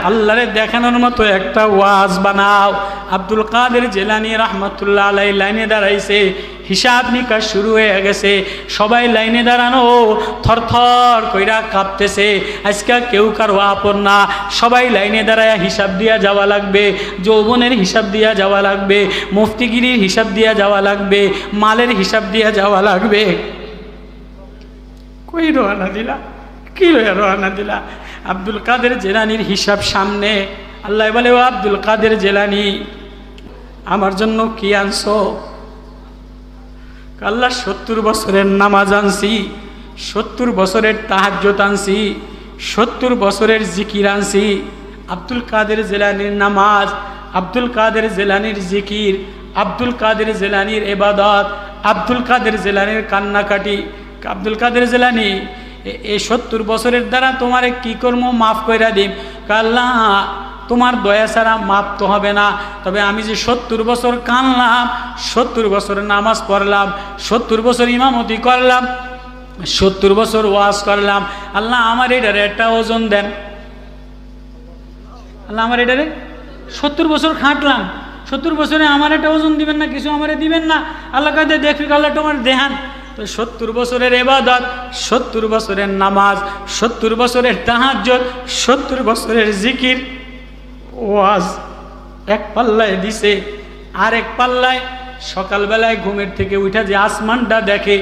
আল্লাহরে দেখানোর মতো একটা ওয়াজ বানাও। আব্দুল কাদের জিলানী রহমতুল্লাহ আলাইহি লাইনে দাঁড়াইছে, হিসাব নিকাশ শুরু হয়ে গেছে, সবাই লাইনে দাঁড়ানো, থরথর কইরা কাঁপতেছে। আজকে কেউ কারো আপন না, সবাই লাইনে দাঁড়ায় হিসাব দিয়া যাওয়া লাগবে, যৌবনের হিসাব দিয়া যাওয়া লাগবে, মুফতিগিরির হিসাব দিয়া যাওয়া লাগবে, মালের হিসাব দিয়া যাওয়া লাগবে। কই রওনা দিলা, কি রওনা দিলা? আব্দুল কাদের জিলানীর হিসাব সামনে। আল্লাহ বলে, ও আব্দুল কাদের জিলানী, আমার জন্য কি আনছো? আল্লাহ 70 বছরের নামাজ আনছি, 70 বছরের তাহাজ্জুদ আনছি, 70 বছরের জিকির আনছি। আব্দুল কাদের জিলানীর নামাজ, আব্দুল কাদের জিলানীর জিকির, আব্দুল কাদের জিলানীর ইবাদত, আব্দুল কাদের জিলানীর কান্নাকাটি। আব্দুল কাদের জিলানী, এই 70 বছরের দ্বারা তোমারে কি করবো, মাফ কইরা দিম। আল্লাহ তোমার দয়া ছাড়া মাপ তো হবে না, তবে আমি যে 70 বছর কানলাম, 70 বছর নামাজ পড়লাম, 70 বছর ইমামতি করলাম, 70 বছর ওয়াজ করলাম, আল্লাহ আমার এটারে একটা ওজন দেন। আল্লাহ আমার এটারে 70 বছর খাটলাম, 70 বছরে আমার একটা ওজন দিবেন না, কিছু আমারে দিবেন না? আল্লাহ কাছে দেখবি, আল্লাহ তোমার দেহান। তো 70 বছরের ইবাদত, 70 বছরের নামাজ, 70 বছরের তাহাজ্জুদ, 70 বছরের জিকির, ওয়াজ এক পাল্লায় দিছে। আর এক পাল্লায় সকালবেলায় ঘুমের থেকে উঠা যে আসমানটা দেখে,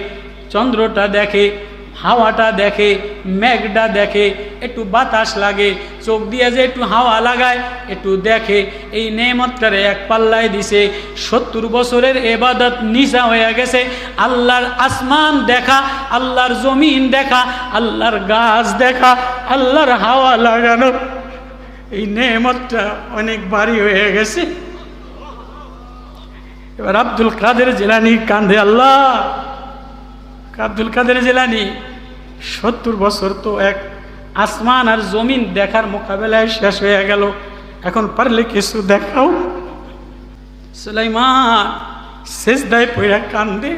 চন্দ্রটা দেখে, হাওয়াটা দেখে, মেঘটা দেখে, একটু বাতাস লাগে, চোখ দিয়ে যে একটু হাওয়া লাগায়, একটু দেখে, এই নেমতটারে এক পাল্লায় দিছে। 70 বছরের ইবাদত নিশা হয়ে গেছে। আল্লাহর আসমান দেখা, আল্লাহর জমিন দেখা, আল্লাহর গাছ দেখা, আল্লাহর হাওয়া লাগানো, এই নেমতটা অনেক ভারী হয়ে গেছে। এবার আব্দুল কাদের জিলানী কান্দে, আল্লাহ আব্দুল কাদের জিলানী 70 বছর তো এক আসমান আর জমিন দেখার মোকাবেলায় শেষ হয়ে গেল, এখন পারলে কিছু দেখাও। সুলাইমান সিজদায় পড়ে কান্দে,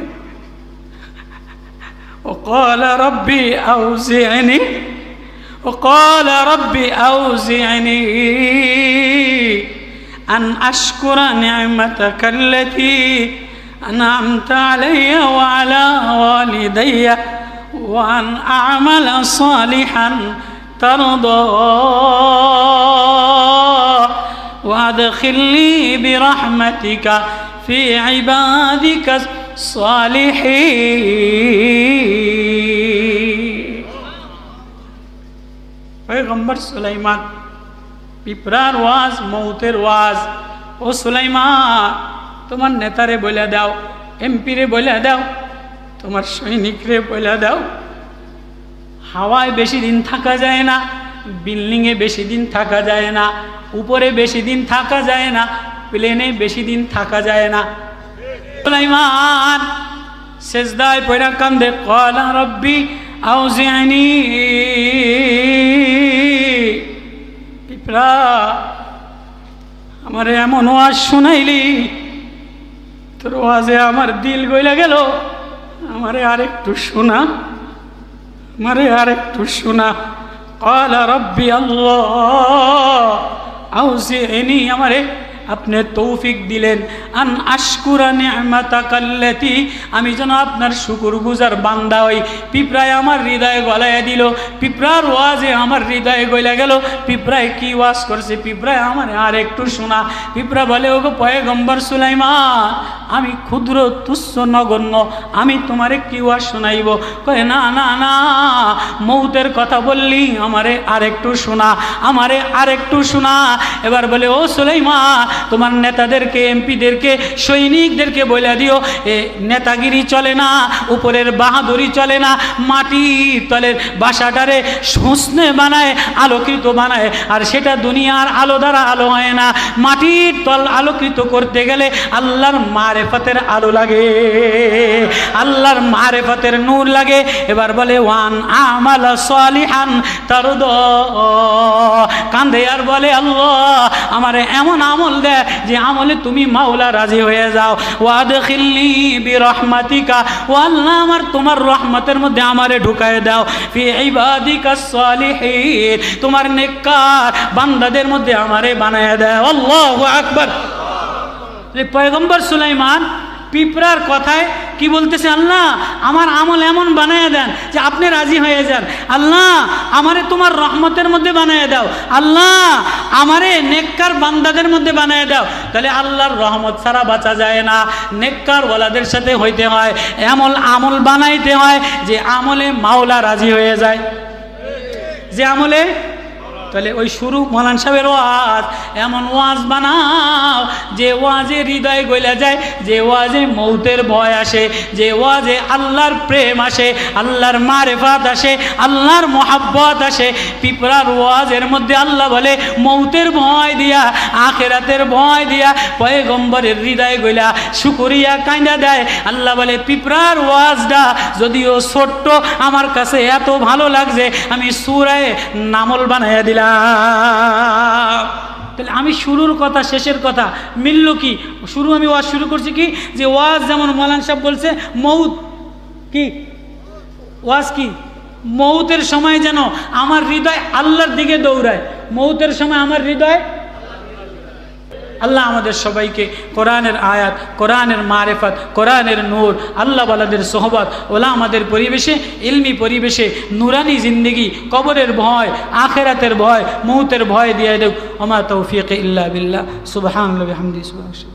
ও ক্বালা রব্বি আউজি'নি, ও ক্বালা রব্বি আউজি'নি আন আশকুরা নি'মাতাকা আল্লাতী أنعمت علي وعلى والدي وأن أعمل صالحا ترضاه وأدخلني برحمتك في عبادك الصالحين. पैगंबर सुलाइमान পিঁপড়ার ওয়াজ, মৌতের ওয়াজ। ও সুলাইমান, তোমার নেতারে বলে দাও, এমপিরে বলে দাও, তোমার সৈনিকরে বলে দাও, হাওয়ায় বেশি দিন থাকা যায় না, বিল্ডিংয়ে বেশি দিন থাকা যায় না, উপরে বেশি দিন থাকা যায় না, প্লেনে বেশি দিন থাকা যায় না। সুলাইমান সিজদায় পড়ে কান্দে, ক্বালা রব্বি আউজি'নি। পিঁপড়া, আমারে এমন ওয়াজ শুনাইলি, তোর ওয়াজে আমার দিল গইলা গেল, আমারে আরেকটু শোনা, আমারে আরেকটু শোনা। ক্বালা রব্বি আল্লাহ আউজি'নি, আমারে আপনি তৌফিক দিলেন, আন আশকুরা নি'মাতাকা আল্লাতী, আমি যেন আপনার শুকরগুজার বান্দা হই। পিঁপড়ায় আমার হৃদয়ে গলায় দিল, পিঁপড়ার ওয়াজে আমার হৃদয়ে গইলা গেল। পিঁপড়ায় কি ওয়াজ করছে, পিঁপড়ায় আমার আর একটু শোনা। পিঁপড়া বলে, ওগো পয়গম্বর সুলাইমান, আমি ক্ষুদ্র তুচ্ছ নগণ্য, আমি তোমারে কি ওয়াজ শোনাইব? কয়, না না না, মৌতের কথা বললি, আমারে আরেকটু শোনা, আমারে আরেকটু শোনা। এবার বলে, ও সুলাইমান, তোমার নেতাদেরকে, এমপিদেরকে, সৈনিকদেরকে বলে দিও, এ নেতাগিরি চলে না, উপরের বাহাদুরি চলে না, মাটির তলের বাসাটারে হোসনে বানায়, আলোকিত বানায়, আর সেটা দুনিয়ার আলো দ্বারা আলো হয় না। মাটির তল আলোকিত করতে গেলে আল্লাহর মারেফতের আলো লাগে, আল্লাহর মারেফতের নূর লাগে। এবার বলে, ওয়ান আমাল সালিহান তারদ, কান্দে আর বলে, আল্লাহ আমারে এমন আমল দেয় যে আমলে তুমি মাওলা রাজি হয়ে যাও। ওয়াদখিলনি বিরহমাতিকা, ও আল্লাহ আমার তোমার রহমতের মধ্যে আমারে ঢুকায় দাও। ফি ইবাদিকাস সালিহিন, তোমার নেককার বান্দাদের মধ্যে আমারে বানায় দাও। আল্লাহু আকবার। পয়গম্বর সুলাইমান পিঁপড়ার কথায় কি বলতেছে, আল্লাহ আমার আমল এমন বানায় দেন যে আপনি রাজি হয়ে যান। আল্লাহ আমারে তোমার রহমতের মধ্যে বানায় দাও। আল্লাহ আমারে নেককার বান্দাদের মধ্যে বানায় দাও। তাহলে আল্লাহর রহমত ছাড়া বাঁচা যায় না, নেককার ওয়ালাদের সাথে হইতে হয়, এমন আমল বানাইতে হয় যে আমলে মাওলা রাজি হয়ে যায়, যে আমলে। তাহলে ওই শুরু মৌলানা সাহেবের ওয়াজ, এমন ওয়াজ বানাও যে ওয়াজে হৃদয় গলে যায়, যে ওয়াজে মৌতের ভয় আসে, যে ওয়াজে আল্লাহর প্রেম আসে, আল্লাহর মারেফাত আসে, আল্লাহর মোহাব্বত আসে। পিঁপড়ার ওয়াজের মধ্যে আল্লাহ বলে মৌতের ভয় দিয়া, আখেরাতের ভয় দিয়া পয়গম্বরের হৃদয় গইলা শুকরিয়া কাঁদা দেয়। আল্লাহ বলে পিঁপড়ার ওয়াজটা যদিও ছোট্ট, আমার কাছে এত ভালো লাগছে আমি সূরা নামল বানাইয়া দিলাম। তাহলে আমি শুরুর কথা শেষের কথা মিলল কি? শুরু আমি ওয়াজ শুরু করছি কি, যে ওয়াজ যেমন মৌলানা সাহেব বলছে মৌত কি, ওয়াজ কি, মৌতের সময় যেন আমার হৃদয় আল্লাহর দিকে দৌড়ায়, মৌতের সময় আমার হৃদয়। আল্লাহ আমাদের সবাইকে কোরআনের আয়াত, কোরআনের মারেফত, কোরআনের নূর, আল্লাহ ওয়ালাদের সোহবত, ওলামাদের পরিবেশে, ইলমি পরিবেশে নুরানি জিন্দেগি, কবরের ভয়, আখেরাতের ভয়, মৌতের ভয় দিয়ে দেব। ওমা তৌফিক ইল্লা বিল্লাহ। সুবহানাল্লাহি ওয়া বিহামদিহি।